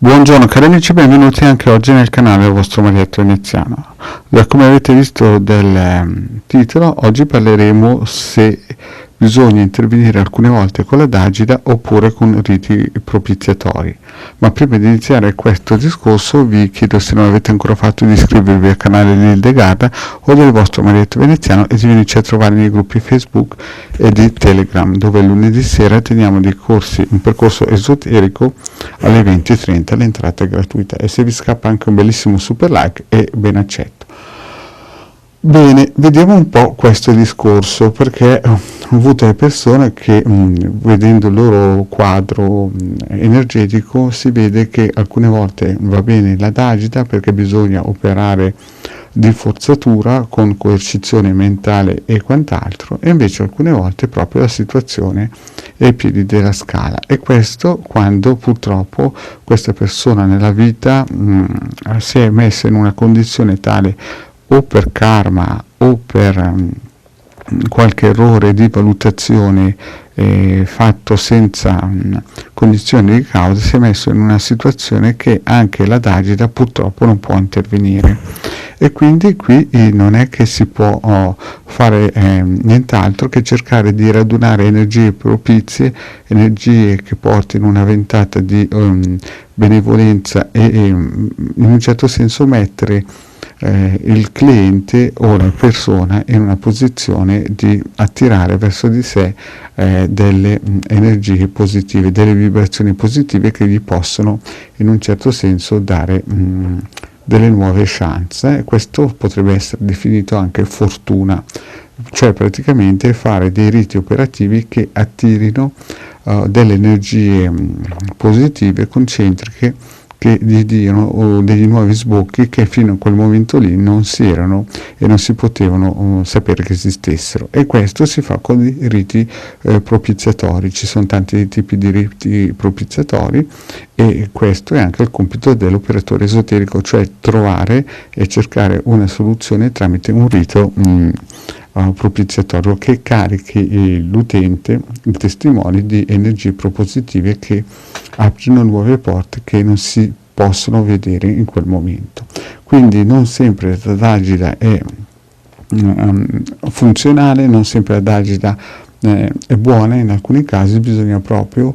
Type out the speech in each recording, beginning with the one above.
Buongiorno cari amici, benvenuti anche oggi nel canale del vostro Marietto Veneziano. Come avete visto del titolo, oggi parleremo se bisogna intervenire alcune volte con la Dagida oppure con riti propiziatori. Ma prima di iniziare questo discorso vi chiedo, se non avete ancora fatto, di iscrivervi al canale di Hildegard o del vostro Marietto Veneziano e di venirci a trovare nei gruppi Facebook e di Telegram, dove lunedì sera teniamo dei corsi, un percorso esoterico alle 20:30, l'entrata è gratuita e se vi scappa anche un bellissimo super like è ben accetto. Bene, vediamo un po' questo discorso, perché ho avuto le persone che vedendo il loro quadro energetico si vede che alcune volte va bene la Dagida perché bisogna operare di forzatura con coercizione mentale e quant'altro, e invece alcune volte proprio la situazione è ai piedi della scala, e questo quando purtroppo questa persona nella vita si è messa in una condizione tale, o per karma o per qualche errore di valutazione fatto senza condizioni di causa, si è messo in una situazione che anche la Dagida purtroppo non può intervenire, e quindi qui non è che si può fare nient'altro che cercare di radunare energie propizie, energie che portino una ventata di benevolenza e in un certo senso mettere il cliente o la persona in una posizione di attirare verso di sé delle energie positive, delle vibrazioni positive che gli possono in un certo senso dare delle nuove chance. Questo potrebbe essere definito anche fortuna, cioè praticamente fare dei riti operativi che attirino delle energie positive, concentriche, che gli diano degli nuovi sbocchi che fino a quel momento lì non si erano e non si potevano sapere che esistessero, e questo si fa con i riti propiziatori. Ci sono tanti tipi di riti propiziatori e questo è anche il compito dell'operatore esoterico, cioè trovare e cercare una soluzione tramite un rito propiziatorio che carichi l'utente, i testimoni, di energie propositive che aprono nuove porte che non si possono vedere in quel momento. Quindi non sempre la Dagida è funzionale, non sempre la Dagida è buona, in alcuni casi bisogna proprio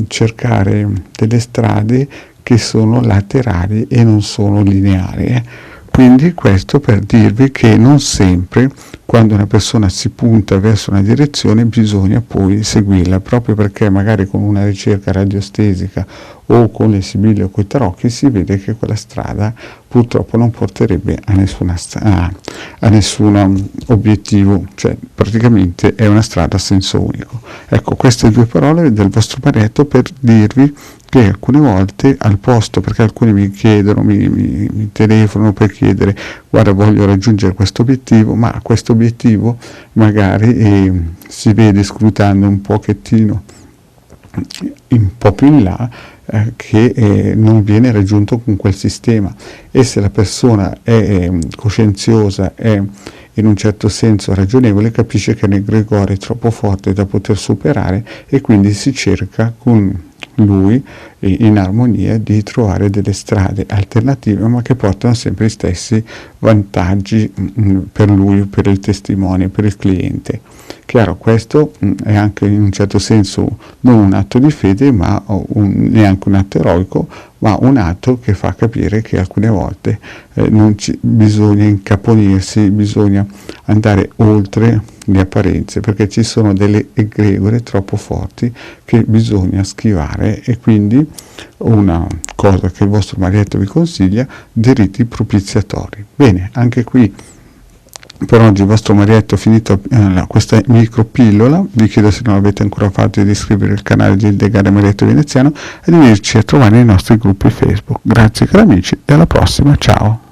cercare delle strade che sono laterali e non sono lineari. Quindi questo per dirvi che non sempre, quando una persona si punta verso una direzione, bisogna poi seguirla, proprio perché magari con una ricerca radiostesica o con le sibille o con i tarocchi si vede che quella strada purtroppo non porterebbe a nessun obiettivo, cioè praticamente è una strada a senso unico. Ecco, queste due parole del vostro Marietto per dirvi che alcune volte, al posto, perché alcuni mi chiedono, mi telefonano per chiedere: guarda, voglio raggiungere questo obiettivo, ma questo obiettivo magari si vede scrutando un pochettino un po' più in là che non viene raggiunto con quel sistema, e se la persona è coscienziosa, è in un certo senso ragionevole, capisce che l'egregore è troppo forte da poter superare, e quindi si cerca con lui in armonia di trovare delle strade alternative, ma che portano sempre gli stessi vantaggi per lui, per il testimone, per il cliente. Chiaro, questo è anche in un certo senso non un atto di fede, ma neanche un atto eroico, ma un atto che fa capire che alcune volte bisogna incaponirsi, bisogna andare oltre le apparenze, perché ci sono delle egregore troppo forti che bisogna schivare, e quindi una cosa che il vostro Marietto vi consiglia: dei riti propiziatori. Bene, anche qui per oggi il vostro Marietto è finito questa micro pillola. Vi chiedo, se non l'avete ancora fatto, di iscrivervi al canale di Hildegard Marietto Veneziano e di venirci a trovare nei nostri gruppi Facebook. Grazie cari amici e alla prossima, ciao!